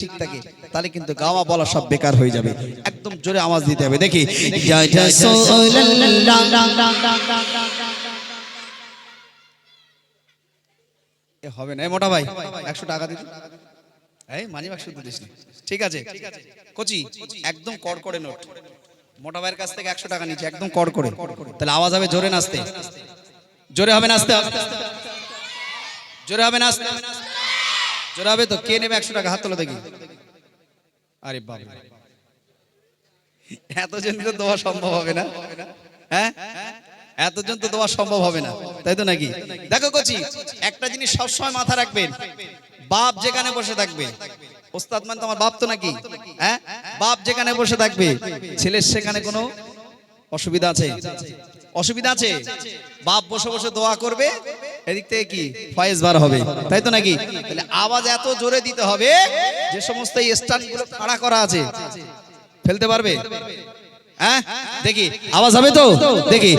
ঠিক থাকে তাহলে কিন্তু গাওয়া বলা সব বেকার হয়ে যাবে। একদম জোরে আওয়াজ দিতে হবে। দেখি হবে না মোটা ভাই 100 টাকা দিন। এই মানি বাক্স তো দিস না। ঠিক আছে কোচি একদম কড়কড়ে নোট। মোটা ভাইয়ের কাছ থেকে 100 টাকা নিচে একদম কড়কড়ে। তাহলে আওয়াজ হবে জোরে নাচতে। জোরে হবে নাচতে। জোরে হবে নাচতে। জোরে হবে তো। কে নেবে 100 টাকা হাত তোলো দেখি। আরে বাবা এতজন তো দেওয়া সম্ভব হবে না। হ্যাঁ এতজন তো দেওয়া সম্ভব হবে না, তাই তো নাকি? দেখো কোচি একটা জিনিস সবসময় মাথা রাখবেন, বাপ যেখানে বসে থাকবে, ওস্তাদ মানে তোমার বাপ তো নাকি? হ্যাঁ বাপ যেখানে বসে থাকবে ছেলের সেখানে কোনো অসুবিধা আছে? অসুবিধা আছে? বাপ বসে বসে দোয়া করবে, এদিক থেকে কি ফয়েজ বার হবে, তাই তো নাকি? তাহলে আওয়াজ এত জোরে দিতে হবে যে সমস্ত স্ট্যান্ডগুলো খাড়া করা আছে ফেলতে পারবে। হ্যাঁ দেখি আওয়াজ হবে তো। দেখি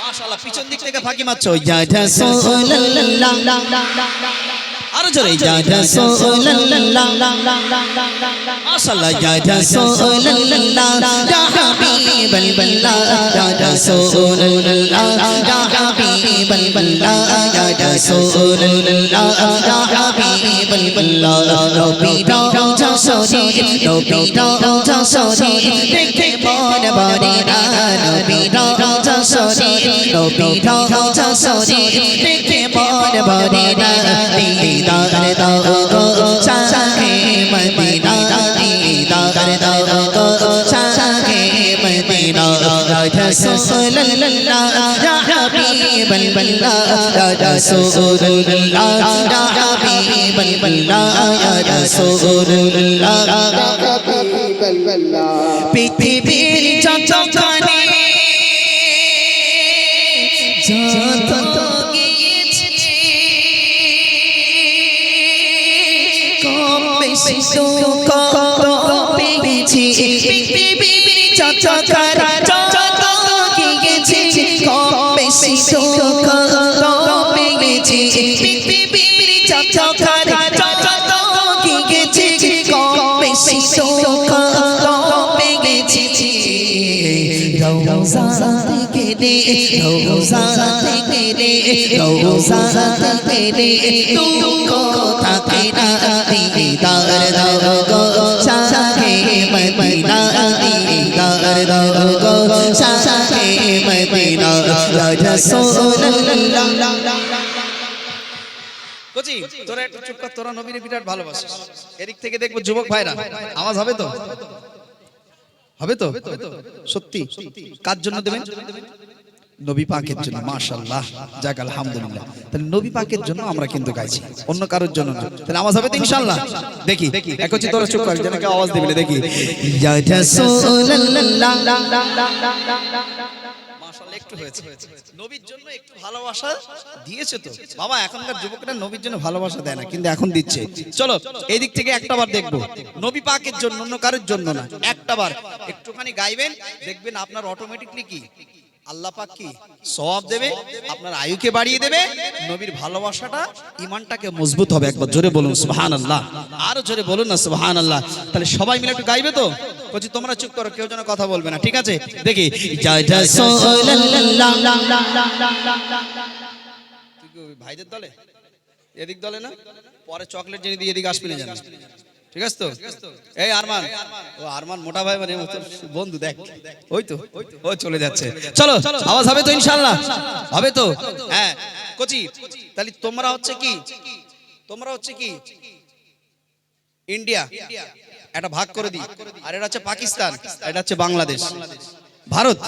মাশাআল্লাহ পিছন দিক থেকে ফাঁকি মারছো। আরো জোরে মাশাআল্লাহ ইয়া হাবিবাল্লাহ ইয়া রাসূলুল্লাহ ইয়া হাবিবাল্লাহ ইয়া রাসূলুল্লাহ ইয়া হাবিবাল্লাহ রবি রওজা শরীফ রবি রওজা শরীফ দেখে মন ভরে না রবি রওজা শরীফ রবি রওজা শরীফ দেখে মন ভরে না दीदार दाओ गो शाहे मदीना दीदार दाओ गो शाहे मदीना रसूलुल्लाह या हबीबल्लाह या रसूलुल्लाह या हबीबल्लाह या रसूलुल्लाह या हबीबल्लाह पृथ्वीर चंचकाने যত পৃথিবীর চচকার যত গিয়েছে কম বেশি সুখ পেয়েছি পৃথিবীর চচকার যত গিয়েছে কম বেশি সুখ পেয়েছি রওজা থেকে রে রওজা থেকে রে রওজা থেকে রে তুমকো থাকে না दीदार दाओ गो शाहे मदीना दीदार दाओ गो शाहे मदीना या रसूलुल्लाह। কোচি তোরা একটু চুপ কর, তোরা নবীর বিরাট ভালোবাসিস। এদিক থেকে দেখবো যুবক ভাইরা আওয়াজ হবে তো? হবে তো? সত্যি কার জন্য দেবেন? নবী পাকের জন্য। মাশাআল্লাহ যাক আলহামদুলিল্লাহ। তাহলে নবী পাকের জন্য আমরা কিন্তু গাইছি, অন্য কারোর জন্য না। তাহলে আওয়াজ হবে তো ইনশাআল্লাহ। দেখি একচি তোরা চুপ কর, যেন কেউ আওয়াজ দিবে। দেখি ইয়া রাসূলুল্লাহ। মাশাআল্লাহ একটু হয়েছে। নবীর জন্য একটু ভালোবাসা দিয়েছে তো বাবা। এখনকার যুবকরা নবীর জন্য ভালোবাসা দেয় না, কিন্তু এখন দিচ্ছে। চলো এই দিক থেকে একটা বার দেখবো, নবী পাকের জন্য, অন্য কারোর জন্য না। একটা বার একটুখানি গাইবেন, দেখবেন আপনার অটোমেটিকলি কি আল্লাহ পাক কি সওয়াব দেবে, আপনার আয়ুকে বাড়িয়ে দেবে, নবীর ভালোবাসাটা ঈমানটাকে মজবুত হবে। একবার জোরে বলুন সুবহানাল্লাহ। আরো জোরে বলুন না সুবহানাল্লাহ। তাহলে সবাই মিলে একটু গাইবে তো? বলছি তোমরা চুপ করো, কেউ যেন কথা বলবে না, ঠিক আছে? দেখি ভাইদের দলে এদিক দলে না, পরে চকলেট জেনে দিয়ে এদিকে আসবি না জানো, ঠিক আছে তো? এই আরমান, ও আরমান মোটা ভাই মানে বন্ধু, দেখ ওই তো ও চলে যাচ্ছে। চলো আওয়াজ হবে তো ইনশাআল্লাহ? হবে তো? হ্যাঁ কোচি তাহলে তোমরা হচ্ছে কি, তোমরা হচ্ছে কি ইন্ডিয়া, একটা ভাগ করে দিই। আর এটা হচ্ছে পাকিস্তান, এটা হচ্ছে বাংলাদেশ, ভারত।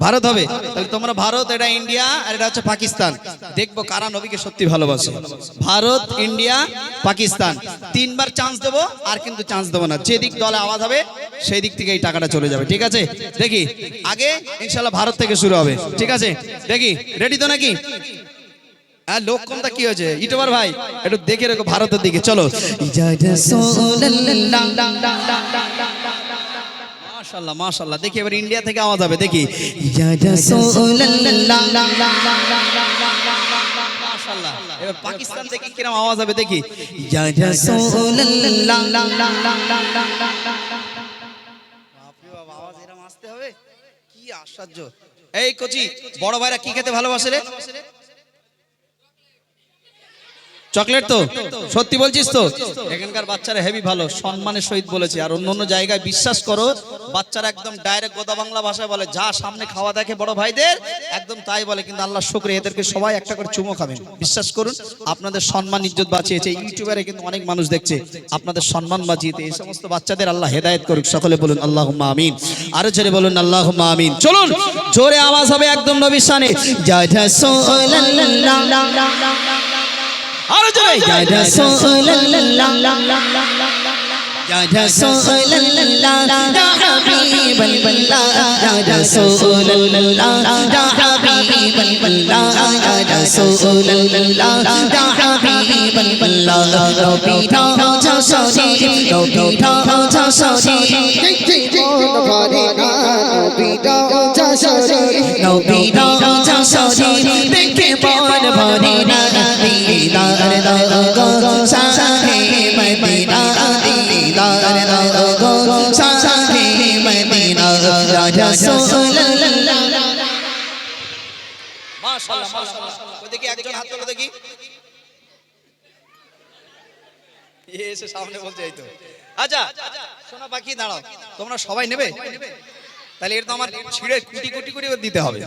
ভারত হবে তাহলে তোমরা ভারত, এটা ইন্ডিয়া, আর এটা হচ্ছে পাকিস্তান। দেখবো কারা নবীকে সত্যি ভালোবাসে। ভারত, ইন্ডিয়া, পাকিস্তান, তিনবার চান্স দেবো, আর কিন্তু চান্স দেবো না। যেদিক দলে আওয়াজ হবে সেই দিক থেকে এই টাকাটা চলে যাবে, ঠিক আছে? দেখি আগে ইনশাআল্লাহ ভারত থেকে শুরু হবে, ঠিক আছে? দেখি রেডি তো নাকি? হ্যাঁ লোক কোনটা কি হয়েছে ইউটিউবার ভাই একটু দেখে রেখো ভারতের দিকে। চলো মাশাআল্লাহ মাশাআল্লাহ। দেখি এবার ইন্ডিয়া থেকে আওয়াজ হবে। দেখি মাশাআল্লাহ। এবার পাকিস্তান থেকে কিরকম আওয়াজ হবে দেখি। ইয়া রাসূলুল্লাহ। বাপরে বাবা, আওয়াজ এরকম আসতে হবে, কি আশ্চর্য। এই কোচি, বড় ভাইরা কি খেতে ভালোবাসে রে? চকলেট তো? সত্যি বলছিস তো? এখানকার বাচ্চারা হেভি ভালো, সম্মানের সহিত বলেছে। আর অন্য অন্য জায়গায় বিশ্বাস করো বাচ্চারা একদম ডাইরেক্ট গোদা বাংলা ভাষায় বলে, যা সামনে খাওয়া দেখে বড় ভাইদের একদম তাই বলে। কিন্তু আল্লাহর শুকর, এদেরকে সবাই একটা করে চুমো খাবেন। বিশ্বাস করুন, আপনাদের সম্মান ইজ্জত বাঁচিয়েছে। ইউটিউবারে কিন্তু অনেক মানুষ দেখছে, আপনাদের সম্মান বাঁচিয়েছে। এই সমস্ত বাচ্চাদের আল্লাহ হেদায়েত করুক। সকলে বলুন আল্লাহুম্মা আমিন। আরো জোরে বলুন আল্লাহুম্মা আমিন। চলুন জোরে আওয়াজ হবে একদম নবীর শানে। ইয়া রাসূলুল্লাহ। আরো জোরে ইয়া রাসূলুল্লাহ। ইয়া রাসূলুল্লাহ, ইয়া হাবিবাল্লাহ, ইয়া রাসূলুল্লাহ, ইয়া হাবিবাল্লাহ, ইয়া রাসূলুল্লাহ, ইয়া হাবিবাল্লাহ। নবী রাজা শরীফ, নবী রাজা শরীফ, নবী রাজা শরীফ, দেখে মন ভরে না। দিদার দাও শাহে মদিনা, দিদার দাও শাহে মদিনা, ইয়া রাসূলুল্লাহ। মাশাআল্লাহ মাশাআল্লাহ। ওই দেখি একজন হাত তোলো দেখি। এসে সামনে বলছে এই তো। আচ্ছা শোনা বাকি, দাঁড়াও, তোমরা সবাই নেবে? তাহলে এটা তো আমার ছিঁড়ে কুটি কুটি করে দিতে হবে।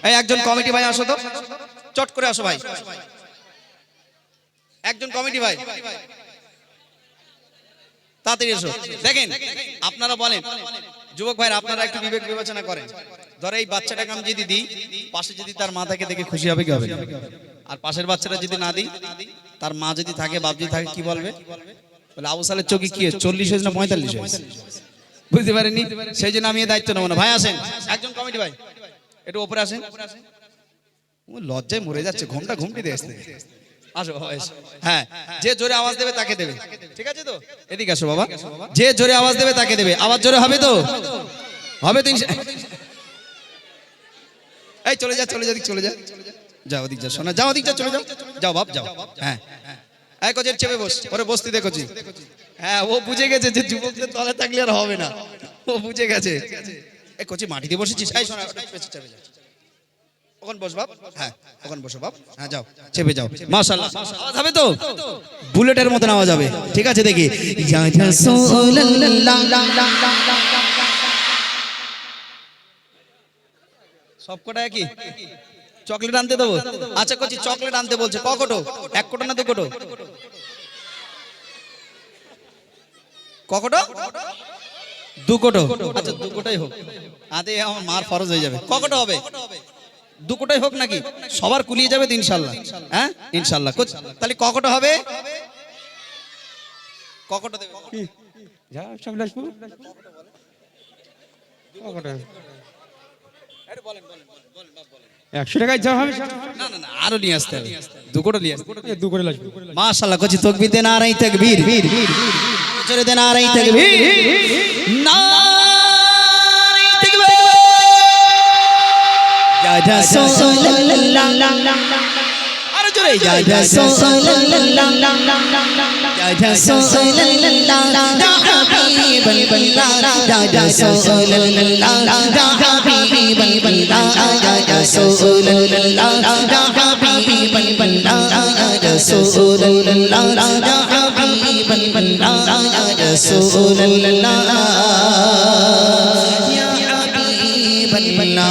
এই একজন কমিটি ভাই আসো তো, চট করে আসো ভাই। একজন কমিটি ভাই তাড়াতাড়ি এসো। দেখেন আপনারা বলেন, যুবক ভাইরা আপনারা একটু বিবেক বিবেচনা করেন। ধরে এই বাচ্চাটাকে আমি যদি দিই, পাশে যদি তার মা থাকে দেখে খুশি হবে কি হবে? আর পাশের বাচ্চাটা যদি না দিই, তার মা যদি থাকে, বাপ যদি থাকে, কি বলবে? বলে আবু সালের চোখে কি 40 হয়েছে না 45 হয়েছে? বুঝতে পারেনি, সেই জন্য আমি এই দায়িত্ব নেবো না। ভাই আসেন, একজন কমিটি ভাই একটু উপরে আসেন। লজ্জায় মরে যাচ্ছে, ঘুমটা ঘুমটি দিয়ে আসতে। আসো হ্যাঁ, যে জোরে আওয়াজ দেবে তাকে দেবে, ঠিক আছে তো? এদিকে আসো বাবা, যে জোরে আওয়াজ দেবে তাকে দেবে। আওয়াজ জোরে হবে তো? হবে তো? এই চলে যা, চলে যা, চলে যা, যাও ওদিক যা, শোনা যাও, ওদিক যা, চলে যাও, যাও বাপ যাও। হ্যাঁ এই কোচের চেপে বস, ওরে বসতে দেখোছি। হ্যাঁ ও বুঝে গেছে যে যুবকদের তলে থাকলে আর হবে না, ও বুঝে গেছে। এই কোচি মাটিতে বসেছিস, এই শোনা চেপে যা, ওখানে বস বাপ। হ্যাঁ ওখানে বসো বাপ। হ্যাঁ যাও, চেপে যাও। মাশাআল্লাহ, আওয়াজ হবে তো? বুলেটের মতন আওয়াজ হবে, ঠিক আছে? দেখি ইয়া রাসূলুল্লাহ। সবকটা একই চকলেট আনতে দেবো? আচ্ছা কোচি চকলেট আনতে বলছে, ক কোটো? এক কোটো না দু কোটো? ক কোটো? দু কোটো। আচ্ছা দু কোটাই হোক, আদে আমার মার ফরজ হয়ে যাবে। ক কোটো হবে? দু কোটাই হোক নাকি? সবার কুলিয়ে যাবে তো ইনশাআল্লাহ? হ্যাঁ ইনশাআল্লাহ। তাহলে ক কোটো হবে? ক কোটো দেবে? যা সব লাসবো। ক কোটো? আরে বলেন বলেন বলেন বাপ বলেন। 100 টাকায় যা হবে। না না না, আরো নিয়ে আসতে হবে, দু কোটো নিয়ে আসতে। দু করে লাসবো। মাশাআল্লাহ কোচি তাকবীর দেন, নারায়ে তাকবীর, জোরে দেন নারায়ে তাকবীর, নারায়ে তাকবীর। ইয়া রাসূলুল্লাহ, আরো জোরে ইয়া রাসূলুল্লাহ, ইয়া রাসূলুল্লাহ, ইয়া হাবিবাল্লাহ, ইয়া রাসূলুল্লাহ, ইয়া হাবিবাল্লাহ, ইয়া রাসূলুল্লাহ, ইয়া হাবিবাল্লাহ, ইয়া রাসূলুল্লাহ, ইয়া হাবিবাল্লাহ, ইয়া রাসূলুল্লাহ, ইয়া হাবিবাল্লাহ।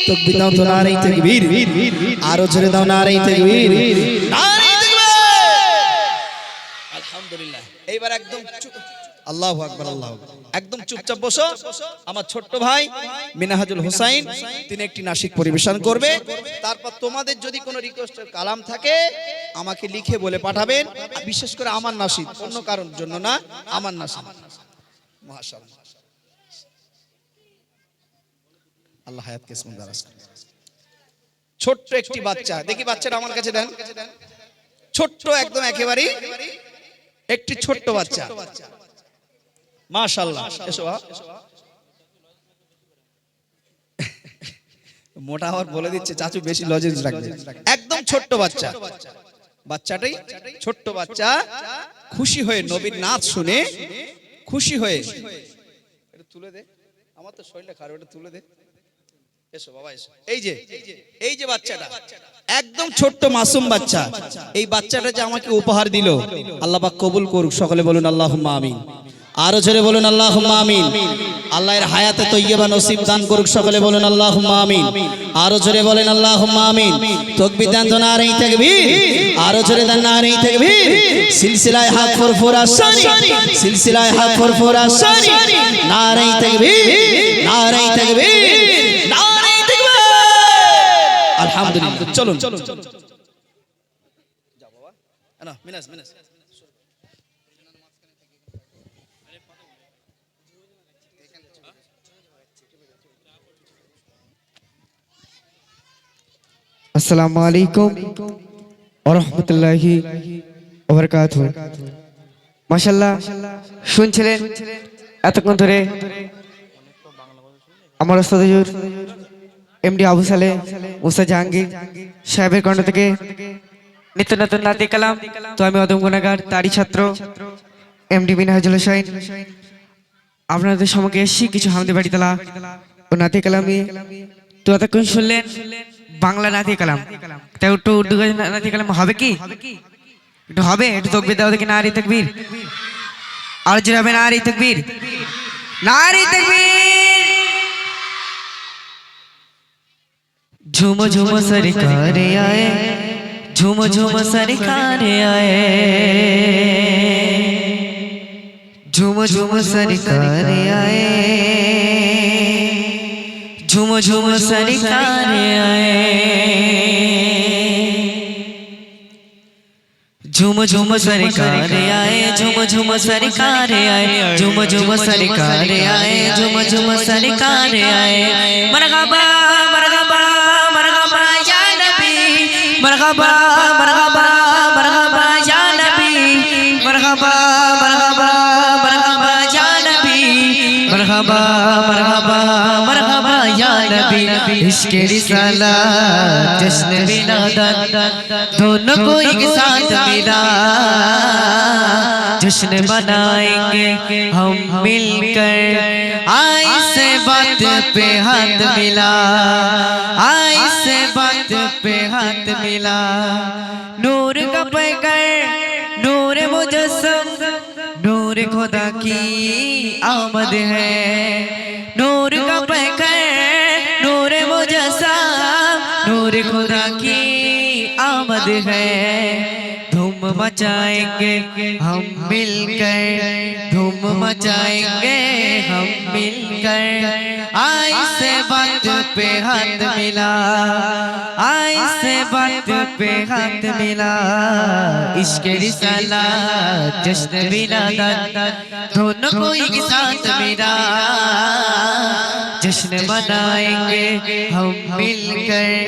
তাকবীর দাও তো, নারায়ে তাকবীর। আরো জোরে দাও, নারায়ে তাকবীর, নারায়ে তাকবীর। আলহামদুলিল্লাহ। এইবার একদম আল্লাহু আকবার, আল্লাহু আকবার। একদম চুপচাপ বসো। আমার ছোট্ট ভাই মিনহাজুল হোসাইন তিনি একটি নাশিদ পরিবেশন করবে। তারপর তোমাদের যদি কোনো রিকোয়েস্টের কালাম থাকে আমাকে লিখে বলে পাঠাবেন। আর বিশেষ করে আমার নাশিদ, অন্য কারোর জন্য না, আমার নাশিদ। মাশাআল্লাহ, আল্লাহ হায়াতকে ইসমুল দারাজ করুন। ছোট্ট একটি বাচ্চা, দেখি বাচ্চাটা আমার কাছে দেন। ছোট্ট একদম একেবারেই একটি ছোট্ট বাচ্চা, মাশাআল্লাহ। এসো মোটা হওয়ার বলে দিচ্ছে চাচু, বেশি লজেন্স রাখবে। একদম ছোট্ট বাচ্চা, বাচ্চাটাই ছোট্ট বাচ্চা খুশি হয়ে নবীর নাচ শুনে খুশি হয়ে, এটা তুলে দে, আমার তো শরীরটা খারাপ, এটা তুলে দে। এসো বাবা এসো। এই যে বাচ্চাটা একদম ছোট্ট মাসুম বাচ্চা, এই বাচ্চাটা যে আমাকে উপহার দিল, আল্লাহ পাক কবুল করুক। সকলে বলুন আল্লাহুম্মা আমিন। আরো জোরে বলুন আল্লাহুম্মা আমিন। আল্লাহ এর হায়াতে তৈয়বা নসিব দান করুক। সকলে বলুন আল্লাহুম্মা আমিন। আরো জোরে বলেন আল্লাহুম্মা আমিন। তাকবীর দেন তো, নারে তাকবীর। আরো জোরে দেন নারে তাকবীর। সিলসিলায়ে হক ফুরফুরা সানি, সিলসিলায়ে হক ফুরফুরা সানি। নারে তাকবীর, নারে তাকবীর, নারে তাকবীর। আলহামদুলিল্লাহ। চলুন যাও বাবা। না মিনাস মিনাস। আসসালামু আলাইকুম ওয়া রাহমাতুল্লাহি ওয়া বারাকাতুহু। মাশাআল্লাহ, শুনছিলেন এতক্ষণ ধরে আমার ওস্তাদ হুজুর এমডি আবু সালে মুসা জাহাঙ্গীর সাহেবের কণ্ঠ থেকে নিত্য নতুন নাতি কালাম। তো আমি অদম গুনাহগার, তারই ছাত্র এমডি মিনহাজুল হোসাইন। আপনাদের সম্মুখে এসেছি কিছু হামদে বাড়ি তালা ও নাতি কালামে। তো এতক্ষণ শুনলেন বাংলা নাতি কালাম, তাই একটু উর্দু নাতি কালাম হবে কি? একটু হবে, একটু তাকবীর দাও দেখি। নারে তাকবীর। আর জোরে হবে নারে তাকবীর, নারে তাকবীর। झूम झूम सरकार आए, झूम झूम सरकार आए, झूम झूम सरकार आए, झूम झूम सरकार आए, झूम झूम सरकार आए, झूम झूम सरकार आए, झूम झूम सरकार आए, झूम झूम सरकार आए। मरहबा मरहबा मरहबा या नबी, मरहबा मरहबा मरहबा या नबी, मरहबा मरहबा मरहबा या नबी, मरहबा मरहबा मरहबा या नबी। इश्क़ रिसालत जश्न विलादत दोनों को एक साथ मिला, जश्न मनाएंगे हम मिलकर। आई से बात पे हाथ मिला, आई से बात पे हाथ मिला। नूर का पैकर, नूर मुजस्सम, नूर खुदा की आमद है। नूर का पैकर, नूर मुजस्सम, नूर खुदा की आमद है। धूम मचाएंगे हम मिलकर, धूम मचाएंगे हम मिलकर। आई से बात पे हाथ मिला, आई से बात पे हाथ मिला। इश्क़ रिसालत जश्न विलादत दोनों को एक साथ मिला, जश्न मनाएंगे हम मिलकर।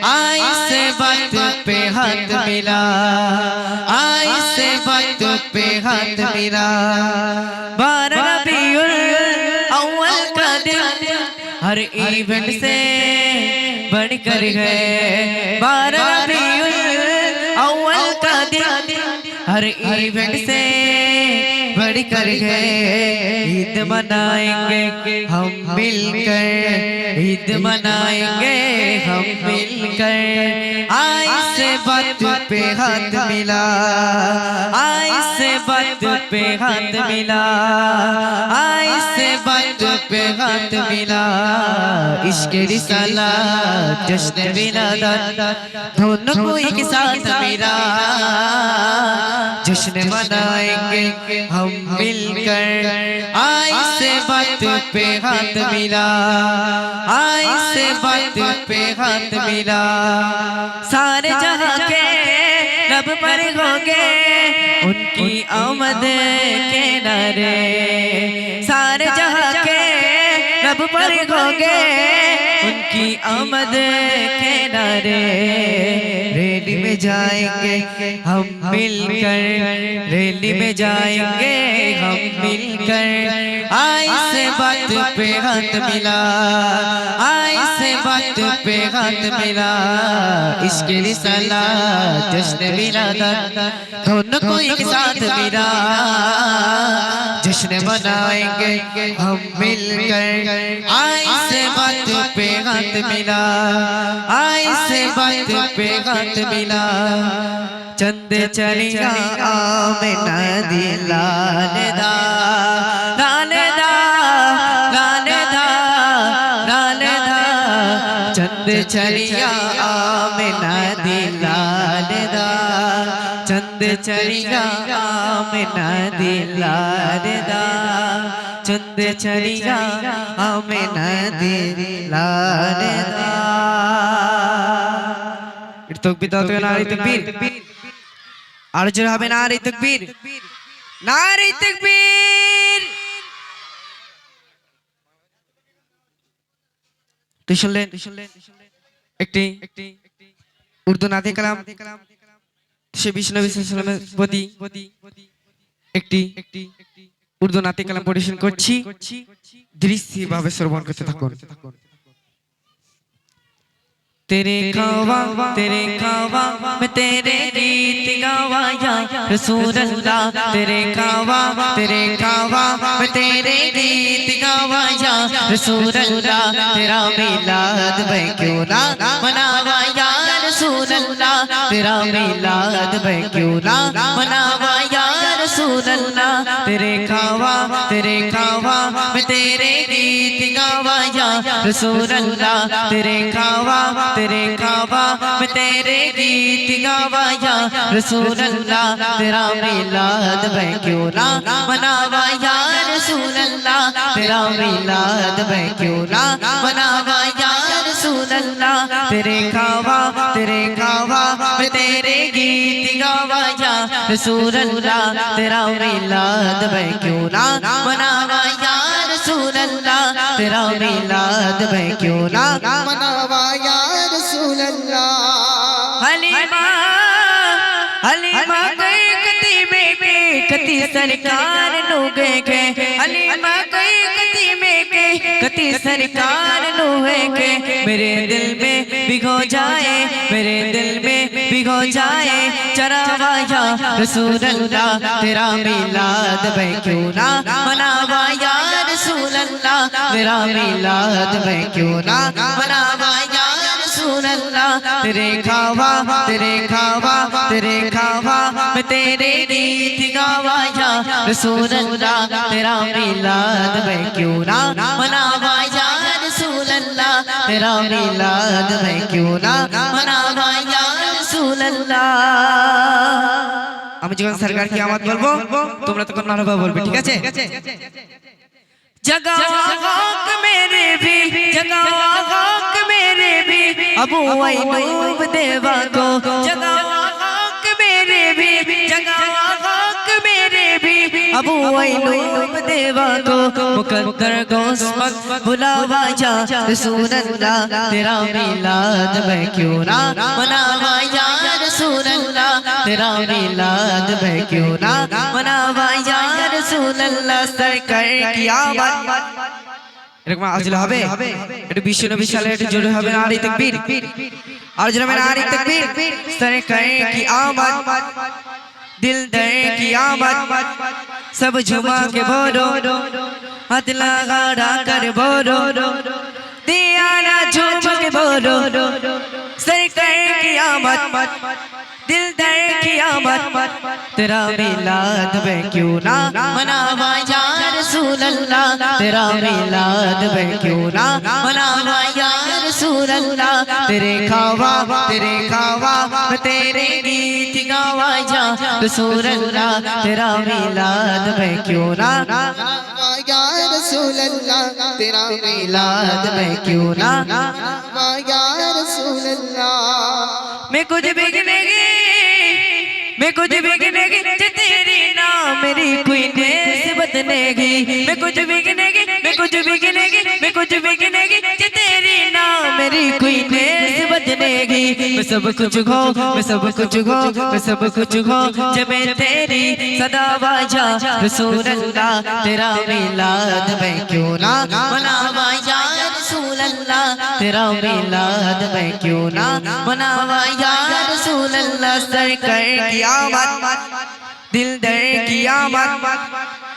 आई से बात पे हाथ मिला, आई से बात पे हाथ मिला। 12 रबीउल अव्वल का दिन हर इवेंट से बढ़कर है। 12 रबीउल अव्वल का दिन हर इवेंट से बढ़कर है। ईद मनाएंगे हम मिलकर, ईद मनाएंगे हम मिलकर। आई से बात पे हाथ मिला, आई से बात पे हाथ मिला, आई से बात पे हाथ मिला। इश्क़ रिसालत जश्न विलादत दोनों को एक साथ मिला, जश्न मनाएंगे हम मिलकर आई से बात पे हाथ मिला आई से बात पे हाथ मिला सारे जहां के रब पर होंगे उनकी आमद के नारे सारे जहां के रब पर होंगे उनकी आमद के नारे रैली में जाएंगे हम मिलकर रैली में जाएंगे हम मिलकर आई से बात पे हाथ मिला आई से बात पे हाथ मिला इसके रिसाला जश्न मिलादत दोनों को एक साथ मिला जश्न मनाएंगे हम मिलकर आई से बात पे हाथ मिला आई से बात पे हाथ मिला चंद चलिया आमिना दिला लालेदा लालेदा लालेदा लालेदा चंद चलिया आमिना दिला लालेदा चंद चलिया आमिना दिला लालेदा चंद चलिया आमिना दिला लालेदा तकबीर দাও তো নারী তাকবীর আর জোরে হবে নারী তাকবীর নারী তাকবীর তো শুনলেন একটি উর্দু নাতে কালাম সে বিষ্ণু সাল্লাল্লাহু প্রতি একটি উর্দু নাতে কালাম পরিবেশন করছি দৃশ্যভাবে শ্রবণ করতে থাকুন तेरे खावा मैं तेरे गीत गावाया रसूल अल्लाह तेरे खावा मैं तेरे गीत गावाया रसूल अल्लाह तेरा मिलाद मैं क्यों ना मनावाया रसूल अल्लाह तेरा मिलाद मैं क्यों ना मनावाया रसूल अल्लाह तेरे खावा मैं तेरे गीत गावाया रसूल अल्लाह तेरे खावा मैं तेरे गीत गावाया रसूल अल्लाह तेरा मिलाद मैं क्यों ना मनावाया रसूल अल्लाह तेरा मिलाद मैं क्यों ना मनावाया रसूल अल्लाह तेरे खावा मैं तेरे गीत गावाया रसूल अल्लाह तेरा मिलाद मैं क्यों ना मनावाया रसूल अल्लाह तेरा मिलाद मैं क्यों ना मनावाया रसूल अल्लाह हलीमा गई कती में के कती सरकार नु गए हलीमा गई कती में के कती सरकार नु के मेरे दिल में भिगो जाए मेरे दिल में भिगो जाए चरावाया रसूल अल्लाह तेरा मिलाद मैं क्यों ना मनावाया रसूल अल्लाह तेरा मिलाद मैं क्यों ना मनावाया रसूल अल्लाह तेरे खावा मैं तेरे गीत गावाया रसूल अल्लाह तेरा मिलाद मैं क्यों ना मनावाया रसूल अल्लाह तेरा मिलाद मैं क्यों ना मनावाया रसूल अल्लाह আমি যখন সরকার কি আমত বলবো তোমরা তখন মারহাবা বলবে ঠিক আছে जगावा हक मेरे भी जगावा हक मेरे भी अबू अयूब देवा को जगावा हक मेरे भी जगावा हक मेरे भी अबू अयूब देवा को मुकद्दर गोस्मत बुलावाया रसूल अल्लाह तेरा मिलाद मैं क्यों ना मनावाया रसूल अल्लाह तेरा मिलाद मैं क्यों ना मनावाया रसूल अल्लाह सरकार की आमद এরকম আসলে হবে একটু বিশ্ব নবী সালে একটু জোরে হবে নারী তাকবীর আর জোরে নারী তাকবীর सरकार की आमद दिल दर की आमद सब झुमा के बोलो हाथ लगा कर बोलो दिया ना झूम के बोलो सरकार की आमद दिल दर की आमद तेरा मिलाद मैं क्यों ना मनावाया रसूल अल्लाह तेरा मिलाद मैं क्यों ना मनावाया रसूल रसूल अल्लाह तेरे खावा मैं तेरे गीत गावा जा रसूल अल्लाह तेरा मिलाद मैं क्यों ना या रसूल अल्लाह तेरा मिलाद मैं क्यों ना या रसूल अल्लाह मैं कुछ बिगनेगी जे तेरी ना मेरी कोई निस्बत नेगी मैं कुछ बिगनेगी जे तेरी ना मेरी कोई निस्बत नेगी मैं सब कुछ खो जब मैं तेरी सदा बाजा रसूल अल्लाह तेरा मिलाद मैं क्यों ना मनावा या रसूल अल्लाह तेरा मिलाद मैं क्यों ना मनावा या रसूल अल्लाह सरकार की आमद दिल दर की आमद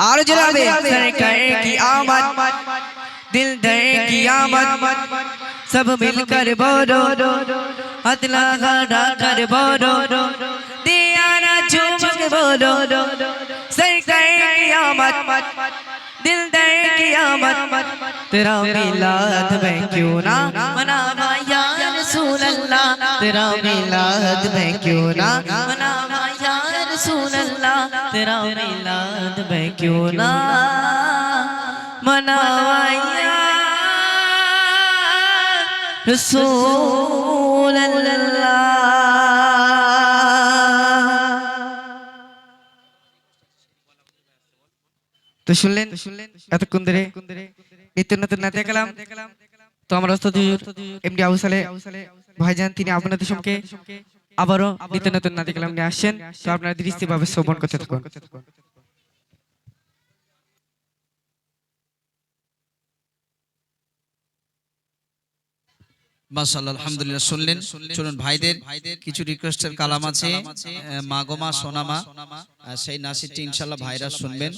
और जनाबे सरकार की आमद दिल दर की आमद सब मिलकर बोलो हाथ लगा कर बोलो दियारा झूमक बोलो सरकार की आमद दिल दर की आमद तेरा मिलाद मैं क्यों ना मनावा या रसूल अल्लाह तेरा मिलाद मैं क्यों ना मनावा या रसूल अल्लाह तेरा मिलाद मैं क्यों ना मनावा या रसूल अल्लाह তো শুনলেন এতক্ষণ ধরে নিত্য নতুন নাতে কালাম তো আমার ওস্তাদ এমডি আবু সালে ভাইজান তিনি আপনাদের সঙ্গে আবারও নিত্য নতুন নাতে কালাম নিয়ে আসছেন তো আপনারা দৃষ্টিভাবে শ্রবণ করতে থাকুন মাশাআল্লাহ আলহামদুলিল্লাহ শুনলেন চলুন ভাইদের কিছু রিকোয়েস্টের কালাম আছে মা গো মা সোনা মা সেই নাসিরটি ইনশাআল্লাহ ভাইরা শুনবেন